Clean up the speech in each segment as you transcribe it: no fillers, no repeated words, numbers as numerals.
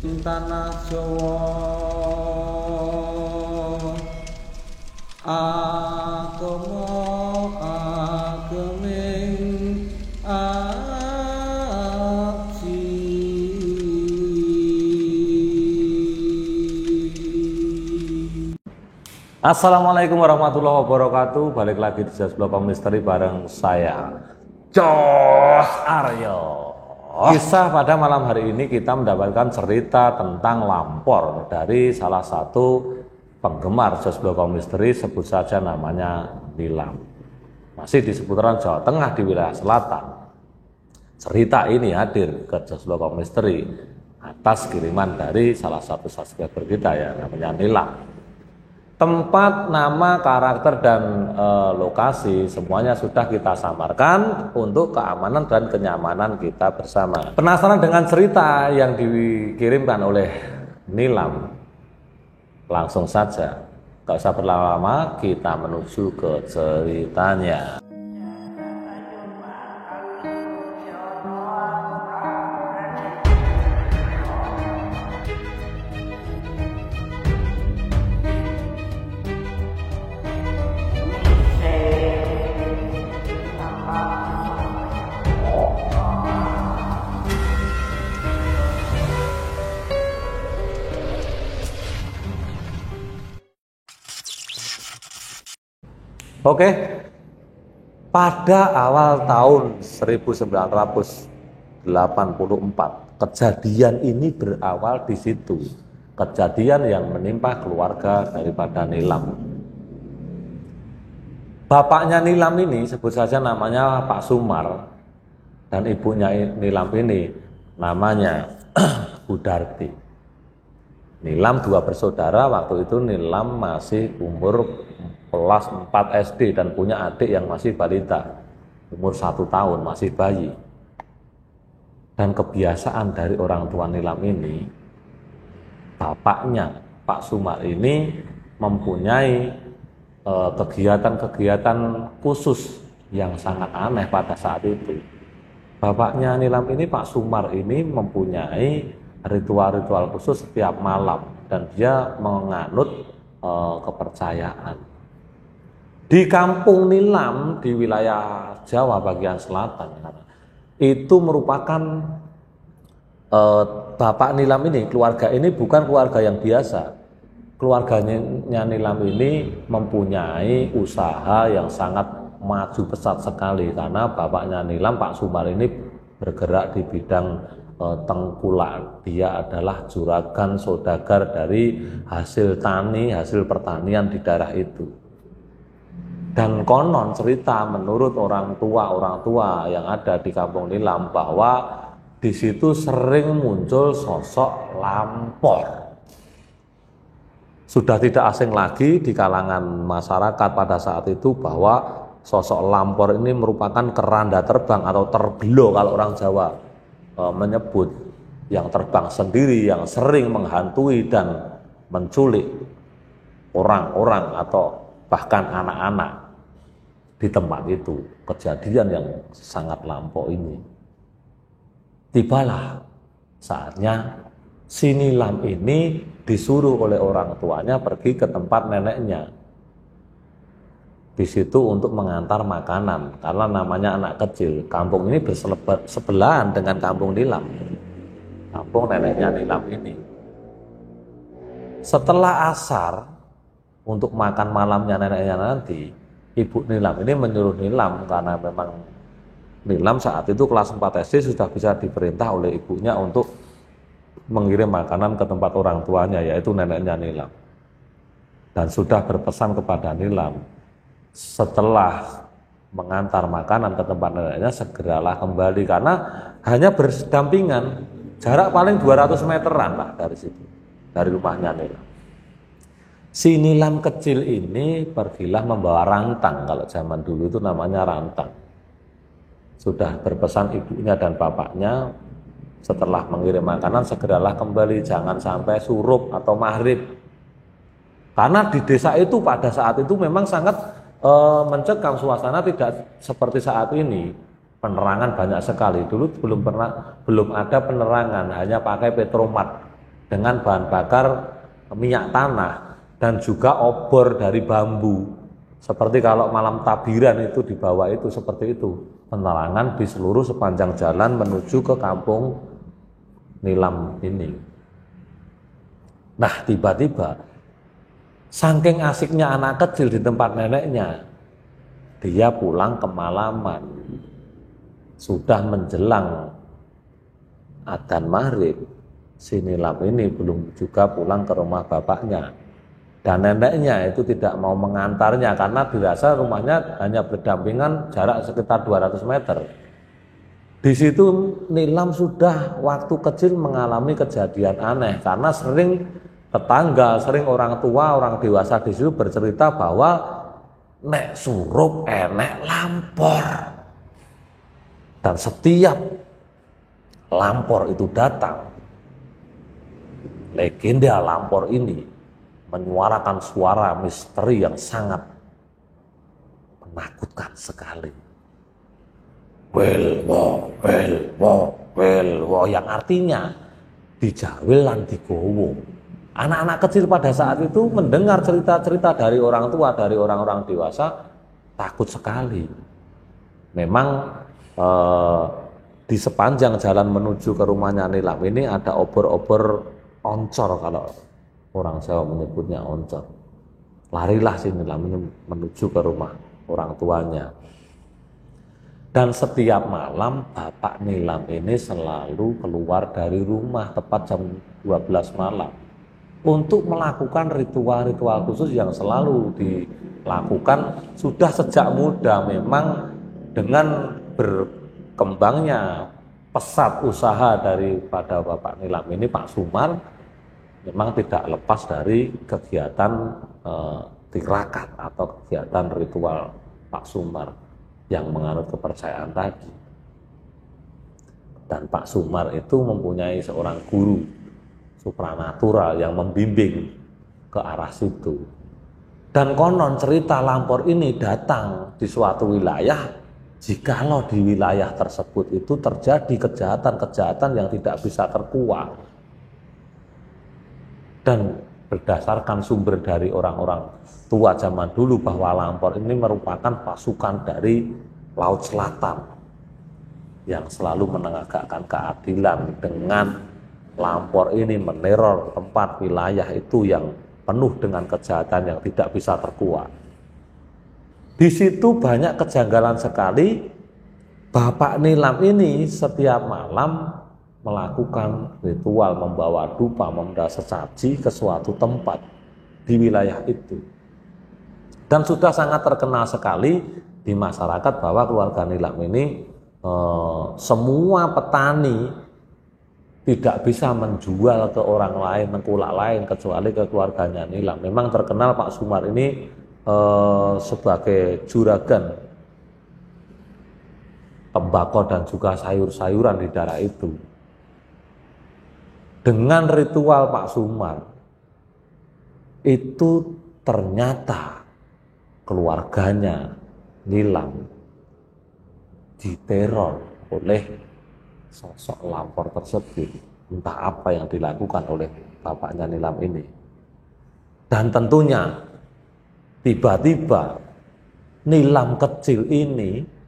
Tanah Jawa agama ageming aji. Assalamualaikum warahmatullahi wabarakatuh. Balik lagi di Just Blog Misteri bareng saya Jos Aryo. Kisah pada malam hari ini kita mendapatkan cerita tentang lampor dari salah satu penggemar Just Blog Misteri, sebut saja namanya Nilam. Masih di seputaran Jawa Tengah di wilayah selatan. Cerita ini hadir ke Just Blog Misteri atas kiriman dari salah satu subscriber kita ya, namanya Nilam. Tempat, nama, karakter, dan lokasi semuanya sudah kita samarkan untuk keamanan dan kenyamanan kita bersama. Penasaran dengan cerita yang dikirimkan oleh Nilam? Langsung saja, gak usah berlama-lama, kita menuju ke ceritanya. Oke, pada awal tahun 1984, kejadian ini berawal di situ. Kejadian yang menimpa keluarga daripada Nilam. Bapaknya Nilam ini sebut saja namanya Pak Sumar, dan ibunya Nilam ini namanya Budarti. Nilam dua bersaudara, waktu itu Nilam masih umur kelas 4 SD dan punya adik yang masih balita, umur 1 tahun, masih bayi. Dan kebiasaan dari orang tua Nilam ini, bapaknya Pak Sumar ini mempunyai kegiatan-kegiatan khusus yang sangat aneh pada saat itu. Bapaknya Nilam ini, Pak Sumar ini, mempunyai ritual-ritual khusus setiap malam, dan dia menganut kepercayaan. Di kampung Nilam di wilayah Jawa bagian selatan itu merupakan bapak Nilam ini, keluarga ini bukan keluarga yang biasa. Keluarganya Nilam ini mempunyai usaha yang sangat maju pesat sekali, karena bapaknya Nilam, Pak Sumar ini, bergerak di bidang tengkulak. Dia adalah juragan saudagar dari hasil tani, hasil pertanian di daerah itu. Dan konon cerita menurut orang tua yang ada di kampung Nilam bahwa di situ sering muncul sosok lampor. Sudah tidak asing lagi di kalangan masyarakat pada saat itu bahwa sosok lampor ini merupakan keranda terbang atau terbelo kalau orang Jawa menyebut, yang terbang sendiri, yang sering menghantui dan menculik orang-orang atau bahkan anak-anak di tempat itu. Kejadian yang sangat lampau ini. Tibalah saatnya si Nilam ini disuruh oleh orang tuanya pergi ke tempat neneknya. Di situ untuk mengantar makanan, karena namanya anak kecil. Kampung ini bersebelahan dengan kampung Nilam, kampung neneknya Nilam ini. Setelah asar, untuk makan malamnya neneknya nanti, ibu Nilam ini menyuruh Nilam, karena memang Nilam saat itu kelas 4 SD sudah bisa diperintah oleh ibunya untuk mengirim makanan ke tempat orang tuanya, yaitu neneknya Nilam. Dan sudah berpesan kepada Nilam, setelah mengantar makanan ke tempat neneknya, segeralah kembali, karena hanya berdampingan, jarak paling 200 meteran lah dari situ, dari rumahnya Nilam. Si Nilam kecil ini pergilah membawa rantang, kalau zaman dulu itu namanya rantang. Sudah berpesan ibunya dan bapaknya, setelah mengirim makanan segeralah kembali, jangan sampai surup atau maghrib. Karena di desa itu pada saat itu memang sangat mencekam, suasana tidak seperti saat ini. Penerangan banyak sekali. Dulu belum ada penerangan, hanya pakai petromat. dengan bahan bakar minyak tanah dan juga obor dari bambu. Seperti kalau malam takbiran itu di bawah itu seperti itu, penerangan di seluruh sepanjang jalan menuju ke kampung Nilam ini. Nah, tiba-tiba saking asiknya anak kecil di tempat neneknya, dia pulang kemalaman. Sudah menjelang adzan maghrib, si Nilam ini belum juga pulang ke rumah bapaknya. Dan neneknya itu tidak mau mengantarnya karena dirasa rumahnya hanya berdampingan jarak sekitar 200 meter. Di situ Nilam sudah waktu kecil mengalami kejadian aneh karena sering tetangga, sering orang tua, orang dewasa di situ bercerita bahwa nek surup enek lampor. Dan setiap lampor itu datang, legenda lampor ini menyuarakan suara misteri yang sangat menakutkan sekali. Welwo, welwo, welwo, yang artinya dijawil lan digowo. Anak-anak kecil pada saat itu mendengar cerita-cerita dari orang tua, dari orang-orang dewasa, takut sekali. Memang di sepanjang jalan menuju ke rumahnya Nilam ini ada obor-obor oncor, kalau orang Jawa menyebutnya oncor. Larilah si Nilam ini menuju ke rumah orang tuanya. Dan setiap malam bapak Nilam ini selalu keluar dari rumah tepat jam 12 malam untuk melakukan ritual-ritual khusus yang selalu dilakukan sudah sejak muda. Memang dengan berkembangnya pesat usaha daripada bapak Nilam ini, Pak Sumar memang tidak lepas dari kegiatan tirakat atau kegiatan ritual Pak Sumar yang menganut kepercayaan tadi. Dan Pak Sumar itu mempunyai seorang guru supranatural yang membimbing ke arah situ. Dan konon cerita lampor ini datang di suatu wilayah jikalau di wilayah tersebut itu terjadi kejahatan-kejahatan yang tidak bisa terkuak. Dan berdasarkan sumber dari orang-orang tua zaman dulu bahwa lampor ini merupakan pasukan dari Laut Selatan yang selalu menegakkan keadilan. Dengan lampor ini meneror tempat wilayah itu yang penuh dengan kejahatan yang tidak bisa terkuak. Di situ banyak kejanggalan sekali. Bapak Nilam ini setiap malam melakukan ritual membawa dupa, membawa sesaji ke suatu tempat di wilayah itu. Dan sudah sangat terkenal sekali di masyarakat bahwa keluarga Nilam ini semua petani tidak bisa menjual ke orang lain, mengkulak lain kecuali ke keluarganya Nilam. Memang terkenal Pak Sumar ini sebagai juragan tembakau dan juga sayur-sayuran di daerah itu. Dengan ritual Pak Sumar itu ternyata keluarganya Nilam diteror oleh sosok lampor tersebut. Entah apa yang dilakukan oleh bapaknya Nilam ini. Dan tentunya tiba-tiba Nilam kecil ini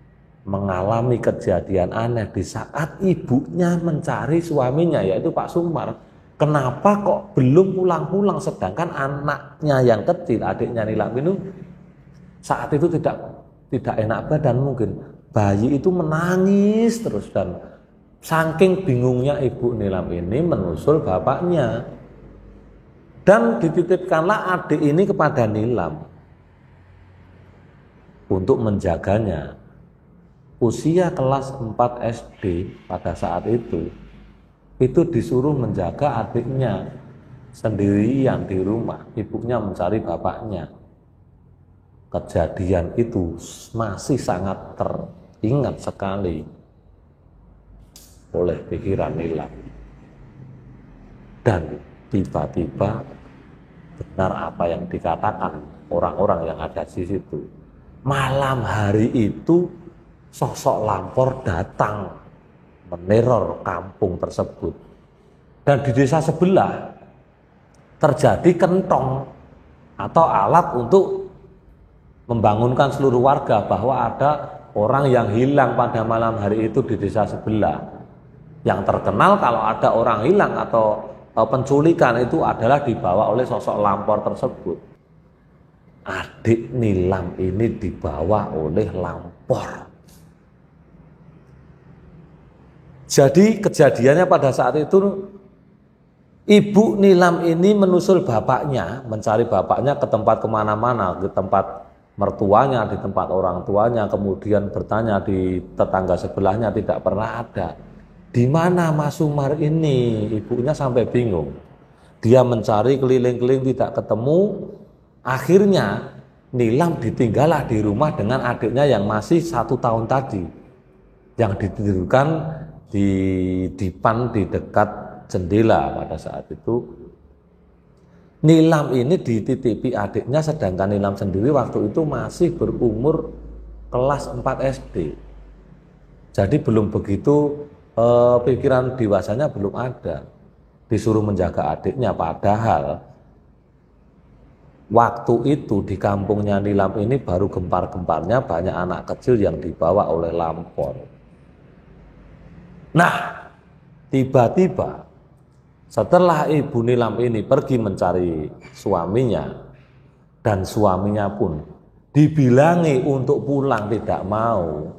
mengalami kejadian aneh di saat ibunya mencari suaminya, yaitu Pak Sumar. Kenapa kok belum pulang-pulang, sedangkan anaknya yang kecil, adiknya Nilam itu saat itu tidak enak badan, mungkin bayi itu menangis terus. Dan saking bingungnya ibu Nilam ini menusul bapaknya, dan dititipkanlah adik ini kepada Nilam untuk menjaganya. Usia kelas 4 SD pada saat itu disuruh menjaga adiknya sendirian di rumah. Ibunya mencari bapaknya. Kejadian itu masih sangat teringat sekali oleh pikiran Nilam. Dan tiba-tiba benar apa yang dikatakan orang-orang yang ada di situ. Malam hari itu sosok lampor datang meneror kampung tersebut. Dan di desa sebelah terjadi kentong atau alat untuk membangunkan seluruh warga bahwa ada orang yang hilang pada malam hari itu di desa sebelah. Yang terkenal kalau ada orang hilang atau penculikan itu adalah dibawa oleh sosok lampor tersebut. Adik Nilam ini dibawa oleh lampor. Jadi kejadiannya pada saat itu Ibu Nilam ini menusul bapaknya, mencari bapaknya ke tempat kemana-mana, ke tempat mertuanya, di tempat orang tuanya, kemudian bertanya di tetangga sebelahnya, tidak pernah ada. Di mana Mas Sumar ini? Ibunya sampai bingung. Dia mencari keliling-keliling tidak ketemu. Akhirnya Nilam ditinggallah di rumah dengan adiknya yang masih 1 tahun tadi, yang ditidurkan di dipan di dekat jendela pada saat itu. Nilam ini dititipi adiknya, sedangkan Nilam sendiri waktu itu masih berumur kelas 4 SD. Jadi belum begitu pikiran dewasanya belum ada. Disuruh menjaga adiknya, padahal waktu itu di kampungnya Nilam ini baru gempar-gemparnya banyak anak kecil yang dibawa oleh lampor. Nah, tiba-tiba setelah Ibu Nilam ini pergi mencari suaminya, dan suaminya pun dibilangi untuk pulang tidak mau,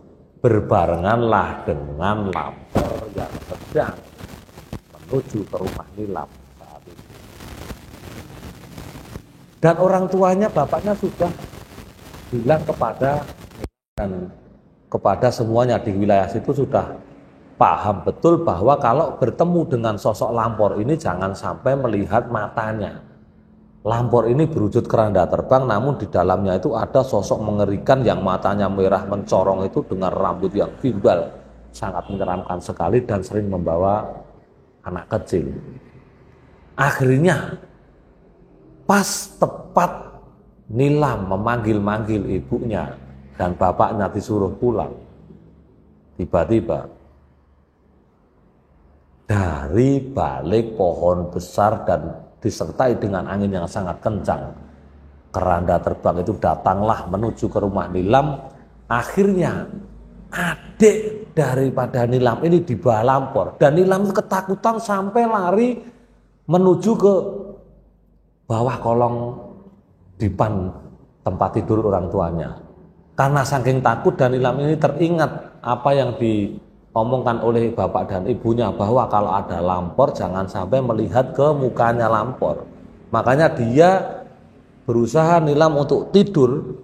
berbarenganlah dengan lampor yang sedang menuju ke rumah Nilam saat itu. Dan orang tuanya, bapaknya sudah bilang kepada dan kepada semuanya di wilayah situ sudah paham betul bahwa kalau bertemu dengan sosok lampor ini jangan sampai melihat matanya. Lampor ini berwujud keranda terbang, namun di dalamnya itu ada sosok mengerikan yang matanya merah mencorong itu dengan rambut yang gimbal, sangat menyeramkan sekali dan sering membawa anak kecil. Akhirnya pas tepat Nilam memanggil-manggil ibunya dan bapaknya disuruh pulang, tiba-tiba dari balik pohon besar dan disertai dengan angin yang sangat kencang, keranda terbang itu datanglah menuju ke rumah Nilam. Akhirnya adik daripada Nilam ini dibawa lampor, dan Nilam ketakutan sampai lari menuju ke bawah kolong dipan tempat tidur orang tuanya. Karena saking takut, dan Nilam ini teringat apa yang diomongkan oleh bapak dan ibunya bahwa kalau ada lampor jangan sampai melihat ke mukanya lampor. Makanya dia berusaha Nilam untuk tidur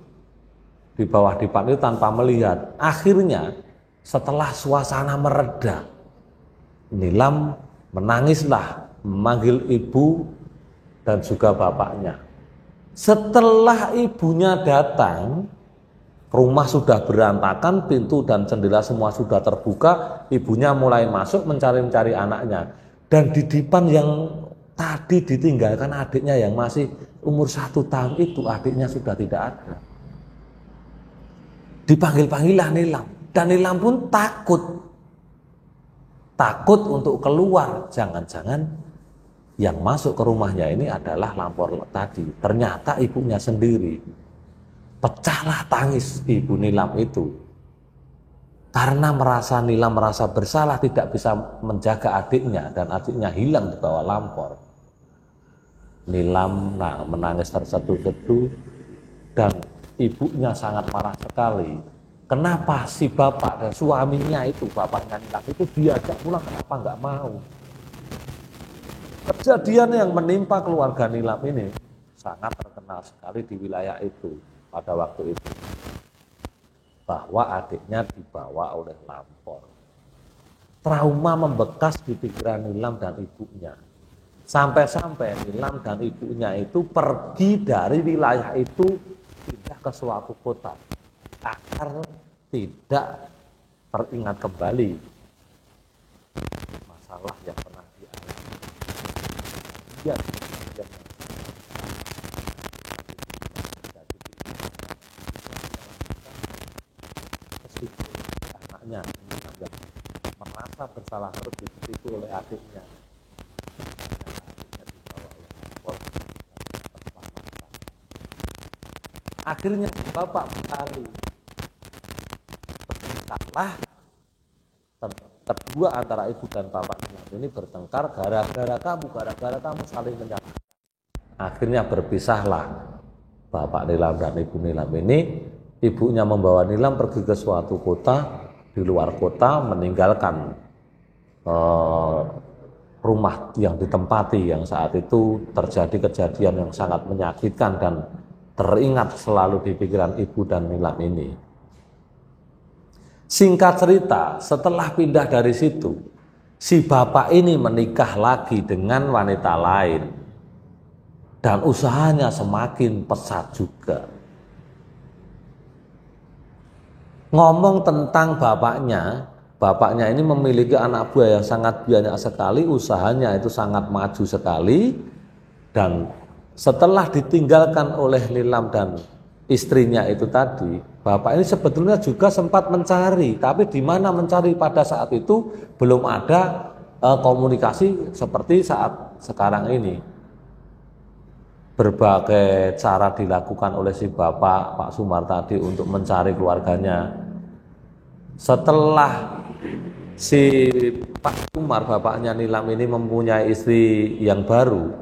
di bawah dipan itu tanpa melihat. Akhirnya setelah suasana mereda, Nilam menangislah memanggil ibu dan juga bapaknya. Setelah ibunya datang, rumah sudah berantakan, pintu dan jendela semua sudah terbuka. Ibunya mulai masuk mencari-cari anaknya. Dan di dipan yang tadi ditinggalkan adiknya yang masih umur 1 tahun itu, adiknya sudah tidak ada. Dipanggil-panggillah Nilam, dan Nilam pun takut untuk keluar. Jangan-jangan yang masuk ke rumahnya ini adalah lampor tadi. Ternyata ibunya sendiri. Pecahlah tangis Ibu Nilam itu, karena Nilam merasa bersalah tidak bisa menjaga adiknya, dan adiknya hilang di bawah lampor. Nilam menangis terseduh-seduh, dan ibunya sangat marah sekali. Kenapa si bapak dan suaminya itu, bapaknya Nilam itu diajak pulang, kenapa nggak mau? Kejadian yang menimpa keluarga Nilam ini sangat terkenal sekali di wilayah itu pada waktu itu, bahwa adiknya dibawa oleh lampor. Trauma membekas di pikiran Nilam dan ibunya, sampai-sampai Nilam dan ibunya itu pergi dari wilayah itu, pindah ke suatu kota agar tidak teringat kembali masalah yang pernah dialami. Ya, anaknya yang merasa bersalah terus ditipu oleh adiknya. Adiknya dibawa oleh lampor. Akhirnya bapak berkali bertengkarlah kedua antara ibu dan bapak Nilam ini bertengkar gara-gara kamu saling menyakiti. Akhirnya berpisahlah bapak Nilam dan ibu Nilam ini. Ibunya membawa Nilam pergi ke suatu kota, di luar kota, meninggalkan rumah yang ditempati, yang saat itu terjadi kejadian yang sangat menyakitkan dan teringat selalu di pikiran ibu dan Nilam ini. Singkat cerita, setelah pindah dari situ, si bapak ini menikah lagi dengan wanita lain dan usahanya semakin pesat juga. Ngomong tentang bapaknya ini memiliki anak buah yang sangat banyak sekali, usahanya itu sangat maju sekali, dan setelah ditinggalkan oleh Nilam dan istrinya itu tadi, bapak ini sebetulnya juga sempat mencari, tapi di mana mencari pada saat itu belum ada komunikasi seperti saat sekarang ini. Berbagai cara dilakukan oleh si bapak, Pak Sumar tadi, untuk mencari keluarganya. Setelah si Pak Sumar, bapaknya Nilam ini mempunyai istri yang baru,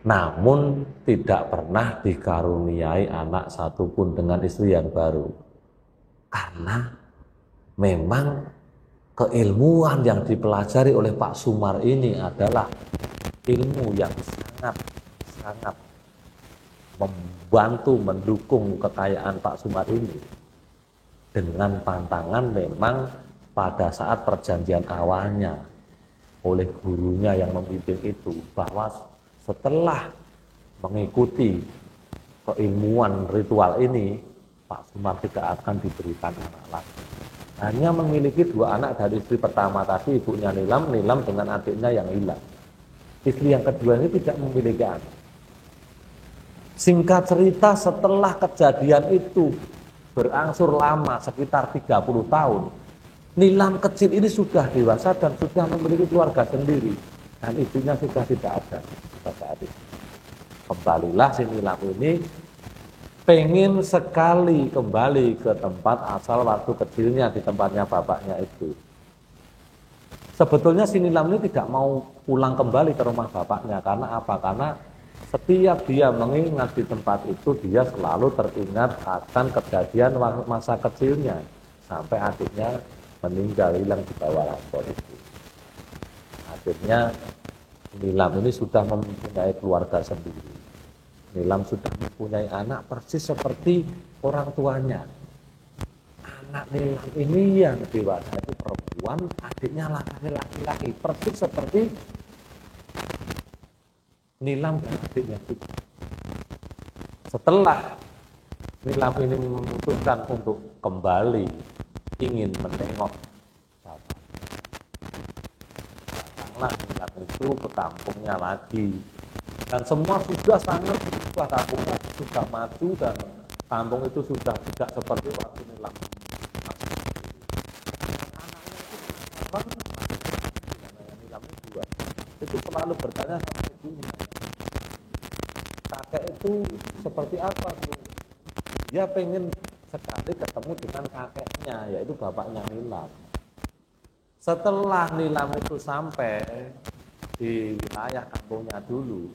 namun tidak pernah dikaruniai anak satupun dengan istri yang baru. Karena memang keilmuan yang dipelajari oleh Pak Sumar ini adalah ilmu yang sangat membantu, mendukung kekayaan Pak Sumar ini. Dengan pantangan memang pada saat perjanjian awalnya oleh gurunya yang memimpin itu, bahwa setelah mengikuti keilmuan ritual ini, Pak Sumar tidak akan diberikan anak lagi. Hanya memiliki 2 anak dari istri pertama tadi, ibunya Nilam dengan adiknya yang hilang. Istri yang kedua ini tidak memiliki anak. Singkat cerita, setelah kejadian itu berangsur lama, sekitar 30 tahun, Nilam kecil ini sudah dewasa dan sudah memiliki keluarga sendiri, dan ibunya sudah tidak ada pada saat itu. Kembalilah si Nilam ini pengen sekali kembali ke tempat asal waktu kecilnya, di tempatnya bapaknya itu. Sebetulnya si Nilam ini tidak mau pulang kembali ke rumah bapaknya. Karena apa? Karena setiap dia mengingat di tempat itu, dia selalu teringat akan kejadian masa kecilnya, sampai adiknya meninggal, hilang di bawah lampor itu. Akhirnya Nilam ini sudah mempunyai keluarga sendiri. Nilam sudah mempunyai anak persis seperti orang tuanya. Anak Nilam ini yang dewasa itu perempuan, adiknya laki-laki, persis seperti Nilam dan adiknya itu. Setelah Nilam ini memutuskan untuk kembali, ingin menengok bapak, datanglah Nilam itu ke kampungnya lagi, dan semua sudah sangat berubah. Kampungnya sudah maju dan kampung itu sudah tidak seperti waktu Nilam. Itu selalu bertanya sama ibunya, kakek itu seperti apa, Bu? Dia pengen sekali ketemu dengan kakeknya, yaitu bapaknya Nilam. Setelah Nilam itu sampai di wilayah kampungnya dulu,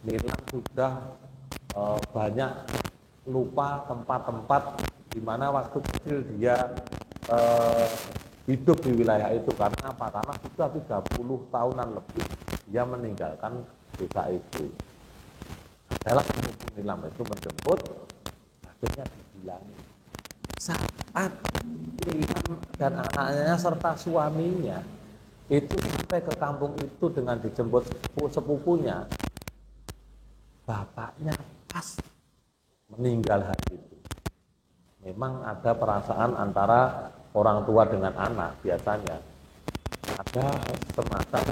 Nilam sudah banyak lupa tempat-tempat di mana waktu kecil dia hidup di wilayah itu. Karena apa? Karena sudah 30 tahunan lebih dia meninggalkan desa itu. Adalah Nilam itu menjemput, akhirnya dibilangi. Saat Nilam dan anaknya serta suaminya itu sampai ke kampung itu dengan dijemput sepupunya, bapaknya pas meninggal hari itu. Memang ada perasaan antara orang tua dengan anak, biasanya ada semacam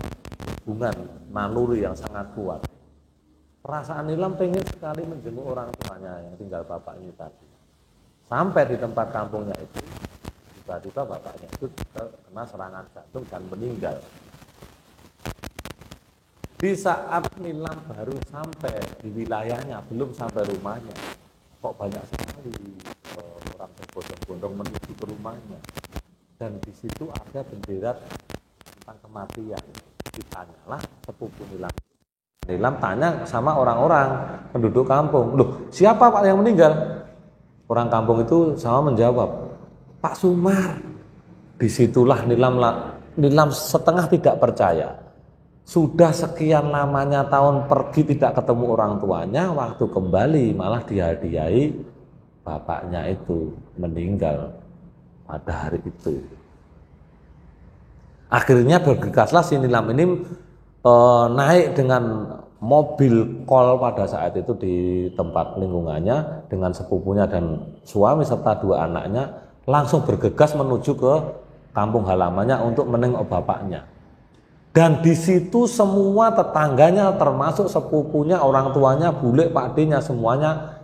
hubungan naluri yang sangat kuat. Perasaan Nilam pengen sekali menjenguk orang tuanya yang tinggal bapak ini tadi. Sampai di tempat kampungnya itu, tiba-tiba bapaknya itu kena serangan jantung dan meninggal. Di saat Nilam baru sampai di wilayahnya, belum sampai rumahnya, kok banyak sekali orang berbondong-bondong menuju ke rumahnya. Dan di situ ada bendera tentang kematian. Ditanyalah sepupu Nilam. Nilam tanya sama orang-orang penduduk kampung, loh siapa Pak yang meninggal? Orang kampung itu sama menjawab, Pak Sumar. Disitulah Nilam setengah tidak percaya. Sudah sekian lamanya tahun pergi tidak ketemu orang tuanya, waktu kembali malah dihadiahi bapaknya itu meninggal pada hari itu. Akhirnya bergegaslah si Nilam ini naik dengan mobil kol pada saat itu di tempat lingkungannya dengan sepupunya dan suami serta 2 anaknya, langsung bergegas menuju ke kampung halamannya untuk menengok bapaknya. Dan di situ semua tetangganya termasuk sepupunya, orang tuanya, bule, pakdenya semuanya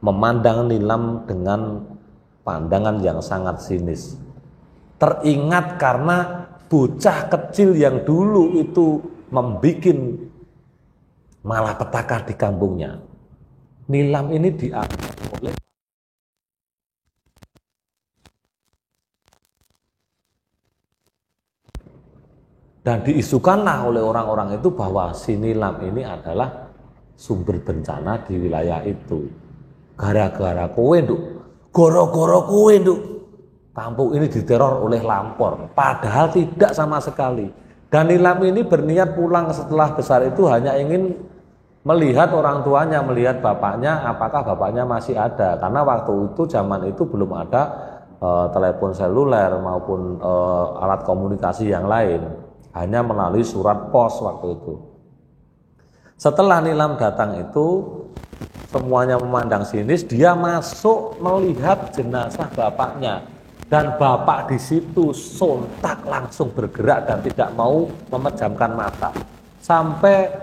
memandang Nilam dengan pandangan yang sangat sinis. Teringat karena bocah kecil yang dulu itu membuat malapetaka di kampungnya. Nilam ini dianggap oleh dan diisukanlah oleh orang-orang itu bahwa si Nilam ini adalah sumber bencana di wilayah itu. Gara-gara kowe nduk, goro-goro kowe nduk, kampung ini diteror oleh lampor. Padahal tidak sama sekali. Dan Nilam ini berniat pulang setelah besar itu hanya ingin melihat orang tuanya, melihat bapaknya, apakah bapaknya masih ada. Karena waktu itu zaman itu belum ada telepon seluler maupun alat komunikasi yang lain. Hanya melalui surat pos waktu itu. Setelah Nilam datang itu, semuanya memandang sinis, dia masuk melihat jenazah bapaknya. Dan bapak di situ sontak langsung bergerak dan tidak mau memejamkan mata. Sampai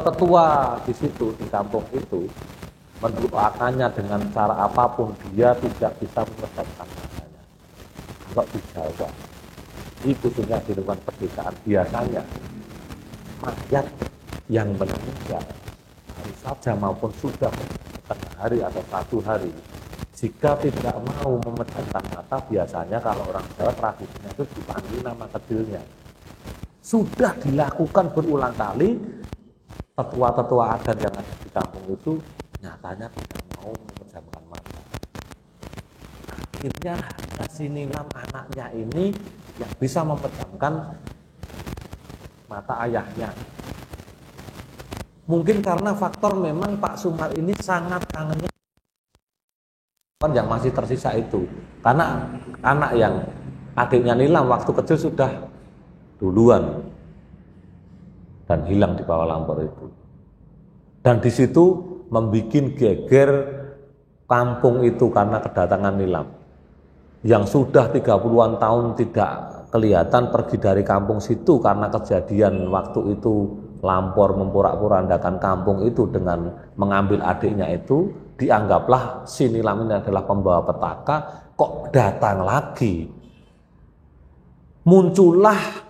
tetua di situ, di kampung itu, mendoakannya dengan cara apapun, dia tidak bisa memejamkan matanya. Enggak dijawab. Itu sudah dilakukan perdikaan. Biasanya mayat yang meninggal hari saja maupun sudah setengah hari atau 1 hari, jika tidak mau memejamkan mata, biasanya kalau orang Jawa tradisinya itu dipanggil nama kecilnya. Sudah dilakukan berulang kali, tetua-tetua adat yang ada di kampung itu nyatanya tidak mau memejamkan mata. Akhirnya si Nilam anaknya ini yang bisa memejamkan mata ayahnya. Mungkin karena faktor memang Pak Sumar ini sangat kangennya yang masih tersisa itu. Karena anak yang adiknya Nilam waktu kecil sudah duluan dan hilang di bawah lampor itu. Dan di situ membuat geger kampung itu karena kedatangan Nilam. Yang sudah 30-an tahun tidak kelihatan pergi dari kampung situ karena kejadian waktu itu lampor memporak-porandakan kampung itu dengan mengambil adiknya itu, dianggaplah si Nilam ini adalah pembawa petaka, kok datang lagi. Muncullah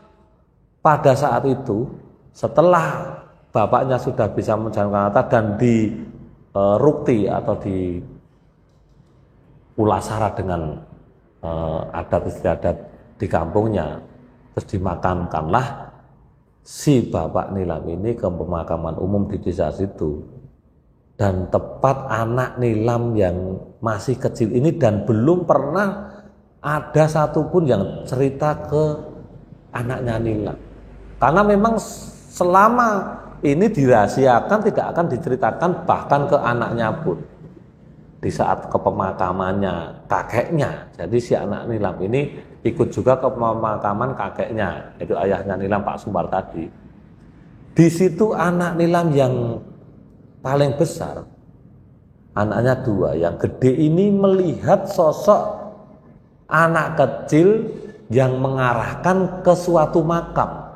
pada saat itu setelah bapaknya sudah bisa menjalankan kata dan di rukti atau di ulasara dengan adat istiadat di kampungnya, terus dimakamkanlah si bapak Nilam ini ke pemakaman umum di desa situ. Dan tepat anak Nilam yang masih kecil ini dan belum pernah ada satupun yang cerita ke anaknya Nilam, karena memang selama ini dirahasiakan, tidak akan diceritakan bahkan ke anaknya pun. Di saat ke pemakamannya kakeknya, jadi si anak Nilam ini ikut juga ke pemakaman kakeknya, itu ayahnya Nilam, Pak Sumar tadi. Di situ anak Nilam yang paling besar, anaknya 2, yang gede ini melihat sosok anak kecil yang mengarahkan ke suatu makam.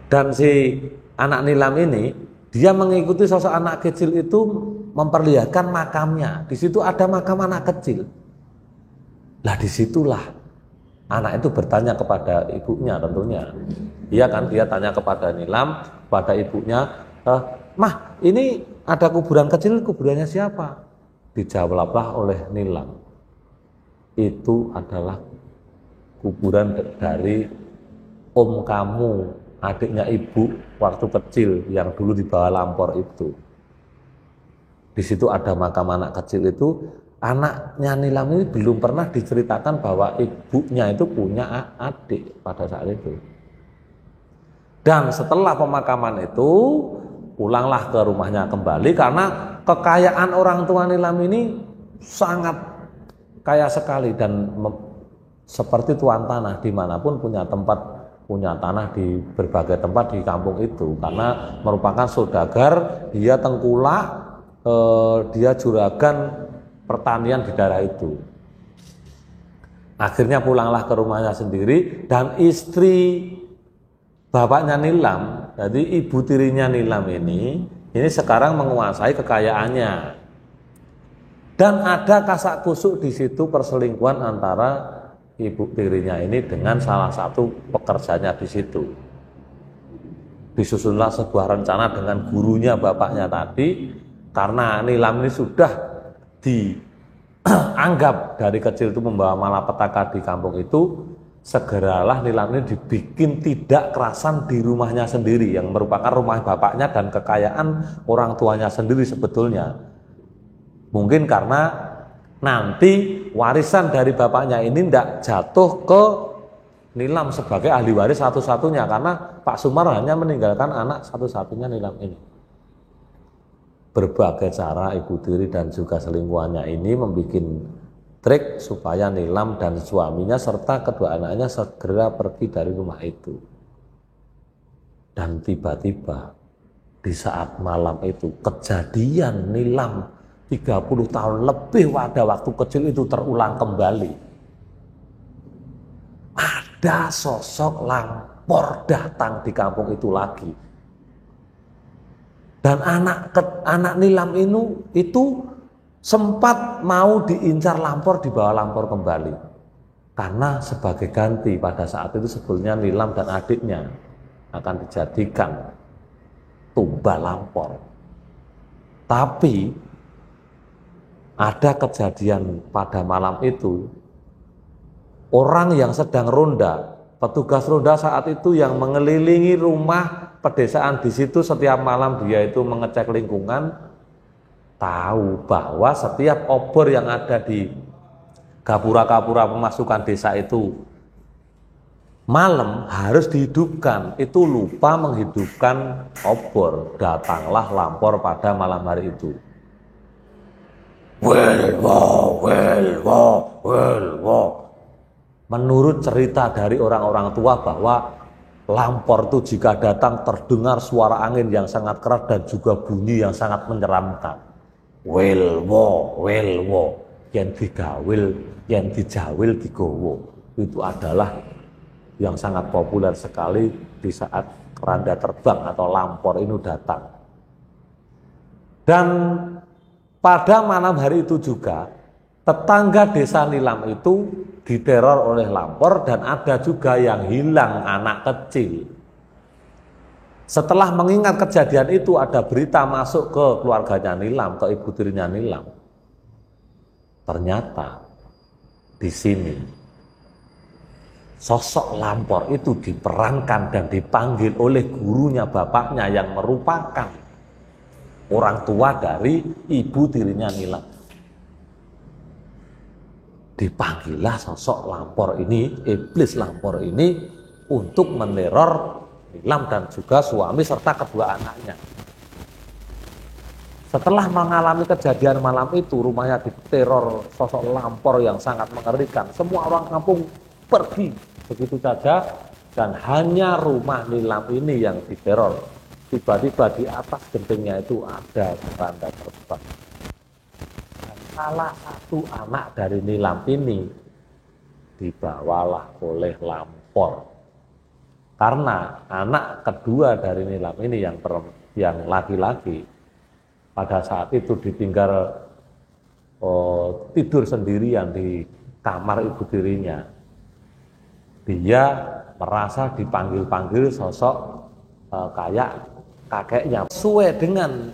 Dan si anak Nilam ini, dia mengikuti sosok anak kecil itu memperlihatkan makamnya. Di situ ada makam anak kecil. Lah disitulah Anak itu bertanya kepada ibunya tentunya. Iya kan, dia tanya kepada Nilam, kepada ibunya, "Mah, ini ada kuburan kecil, kuburannya siapa?" Dijawablah oleh Nilam, "Itu adalah kuburan dari om kamu, adiknya ibu waktu kecil yang dulu dibawa Lampor itu. Di situ ada makam anak kecil itu." Anaknya Nilam ini belum pernah diceritakan bahwa ibunya itu punya adik pada saat itu. Dan setelah pemakaman itu, pulanglah ke rumahnya kembali karena kekayaan orang tua Nilam ini sangat kaya sekali dan seperti tuan tanah dimanapun punya tempat, punya tanah di berbagai tempat di kampung itu karena merupakan saudagar, dia tengkulak, dia juragan pertanian di daerah itu. Akhirnya pulanglah ke rumahnya sendiri dan istri bapaknya Nilam, jadi ibu tirinya Nilam ini sekarang menguasai kekayaannya. Dan ada kasak kusuk di situ perselingkuhan antara ibu tirinya ini dengan salah satu pekerjanya di situ. Disusunlah sebuah rencana dengan gurunya bapaknya tadi, karena Nilam ini sudah dianggap dari kecil itu membawa malapetaka di kampung itu, segeralah Nilam ini dibikin tidak kerasan di rumahnya sendiri yang merupakan rumah bapaknya dan kekayaan orang tuanya sendiri sebetulnya. Mungkin karena nanti warisan dari bapaknya ini tidak jatuh ke Nilam sebagai ahli waris satu-satunya, karena Pak Sumar hanya meninggalkan anak satu-satunya Nilam ini. Berbagai cara ibu tiri dan juga selingkuhannya ini membuat trik supaya Nilam dan suaminya serta kedua anaknya segera pergi dari rumah itu. Dan tiba-tiba di saat malam itu kejadian Nilam 30 tahun lebih pada waktu kecil itu terulang kembali. Ada sosok Lampor datang di kampung itu lagi. Dan anak Nilam itu sempat mau diincar Lampor, dibawa Lampor kembali. Karena sebagai ganti pada saat itu sebetulnya Nilam dan adiknya akan dijadikan tumbal Lampor. Tapi ada kejadian pada malam itu, orang yang sedang ronda, petugas ronda saat itu yang mengelilingi rumah pedesaan di situ setiap malam dia itu mengecek lingkungan, tahu bahwa setiap obor yang ada di gapura-gapura pemasukan desa itu malam harus dihidupkan. Itu lupa menghidupkan obor, datanglah Lampor pada malam hari itu. Menurut cerita dari orang-orang tua bahwa Lampor itu jika datang terdengar suara angin yang sangat keras dan juga bunyi yang sangat menyeramkan. Welwo, yang digawil, yang dijawil digowo. Itu adalah yang sangat populer sekali di saat keranda terbang atau Lampor ini datang. Dan pada malam hari itu juga tetangga desa Nilam itu diteror oleh Lampor dan ada juga yang hilang anak kecil. Setelah mengingat kejadian itu ada berita masuk ke keluarganya Nilam, ke ibu tirinya Nilam. Ternyata di sini sosok Lampor itu diperankan dan dipanggil oleh gurunya bapaknya yang merupakan orang tua dari ibu tirinya Nilam. Dipanggillah sosok Lampor ini, iblis Lampor ini, untuk meneror Nilam dan juga suami serta kedua anaknya. Setelah mengalami kejadian malam itu, rumahnya diteror sosok Lampor yang sangat mengerikan. Semua orang kampung pergi begitu saja dan hanya rumah Nilam ini yang diteror. Tiba-tiba di atas gentengnya itu ada keranda terbang. Salah satu anak dari Nilam ini dibawalah oleh Lampor. Karena anak kedua dari Nilam ini yang laki-laki pada saat itu ditinggal tidur sendirian di kamar ibu tirinya. dia merasa dipanggil-panggil sosok kayak kakeknya. Sesuai dengan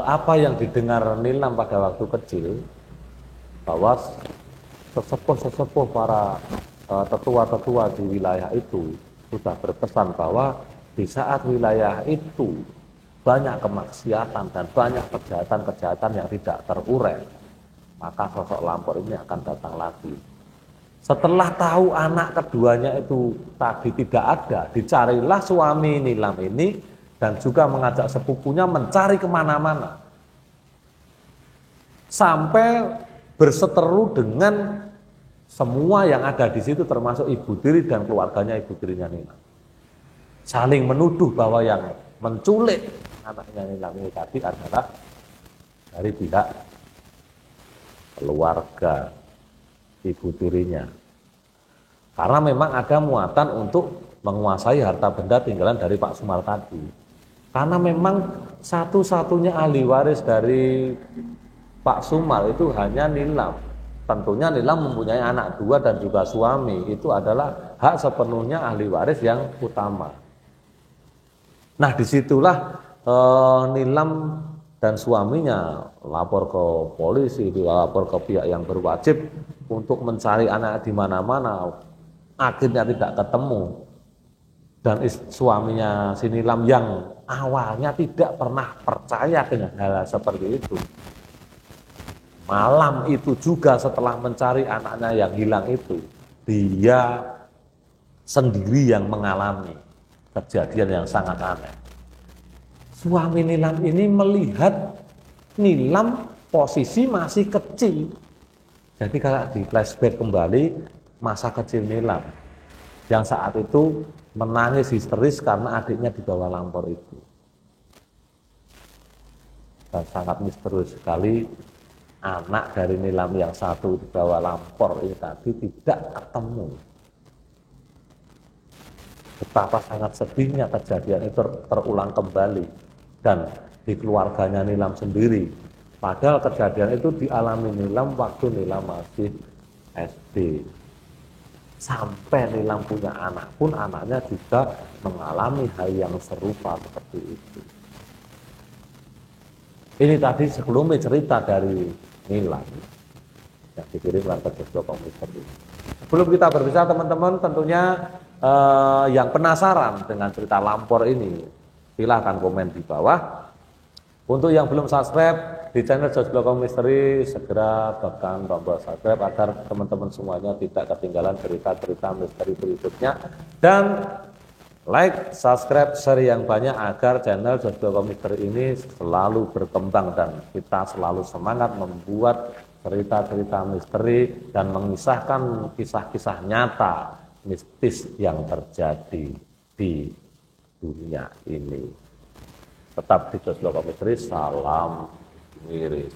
apa yang didengar Nilam pada waktu kecil, bahwa sesepuh-sesepuh para tetua-tetua di wilayah itu sudah berpesan bahwa di saat wilayah itu banyak kemaksiatan dan banyak kejahatan-kejahatan yang tidak terurai, maka sosok Lampor ini akan datang lagi. Setelah tahu anak keduanya itu tadi tidak ada, dicarilah suami Nilam ini dan juga mengajak sepupunya mencari kemana-mana. Sampai berseteru dengan semua yang ada di situ, termasuk ibu tiri dan keluarganya ibu tirinya Nilam. Saling menuduh bahwa yang menculik anaknya Nilam ini tadi adalah dari pihak keluarga ibu tirinya. Karena memang ada muatan untuk menguasai harta benda tinggalan dari Pak Sumar tadi. Karena memang satu-satunya ahli waris dari Pak Sumar itu hanya Nilam. Tentunya Nilam mempunyai anak dua dan juga suami. Itu adalah hak sepenuhnya ahli waris yang utama. Nah, disitulah Nilam dan suaminya lapor ke polisi, lapor ke pihak yang berwajib untuk mencari anak di mana-mana. Akhirnya tidak ketemu. Dan suaminya si Nilam yang awalnya tidak pernah percaya dengan hal seperti itu, malam itu juga setelah mencari anaknya yang hilang itu, dia sendiri yang mengalami kejadian yang sangat aneh. Suami Nilam ini melihat Nilam posisi masih kecil. Jadi kalau di flashback kembali masa kecil Nilam yang saat itu menangis histeris karena adiknya dibawa Lampor itu. Dan sangat misterius sekali, anak dari Nilam yang satu dibawa Lampor ini tadi tidak ketemu. Betapa sangat sedihnya kejadian itu terulang kembali dan di keluarganya Nilam sendiri. Padahal kejadian itu dialami Nilam waktu Nilam masih SD. Sampai Nilam punya anak pun anaknya juga mengalami hal yang serupa seperti itu. Ini tadi sebelumnya cerita dari Nilam yang dikirimkan ke Josko Misteri. Sebelum kita berbicara teman-teman, tentunya yang penasaran dengan cerita Lampor ini, silahkan komen di bawah. Untuk yang belum subscribe di channel Josko Misteri, segera tekan tombol subscribe agar teman-teman semuanya tidak ketinggalan cerita-cerita misteri berikutnya. Dan like, subscribe, share yang banyak agar channel Josko Misteri ini selalu berkembang dan kita selalu semangat membuat cerita-cerita misteri dan mengisahkan kisah-kisah nyata mistis yang terjadi di dunia ini. Tetap di Josko Misteri, salam miris.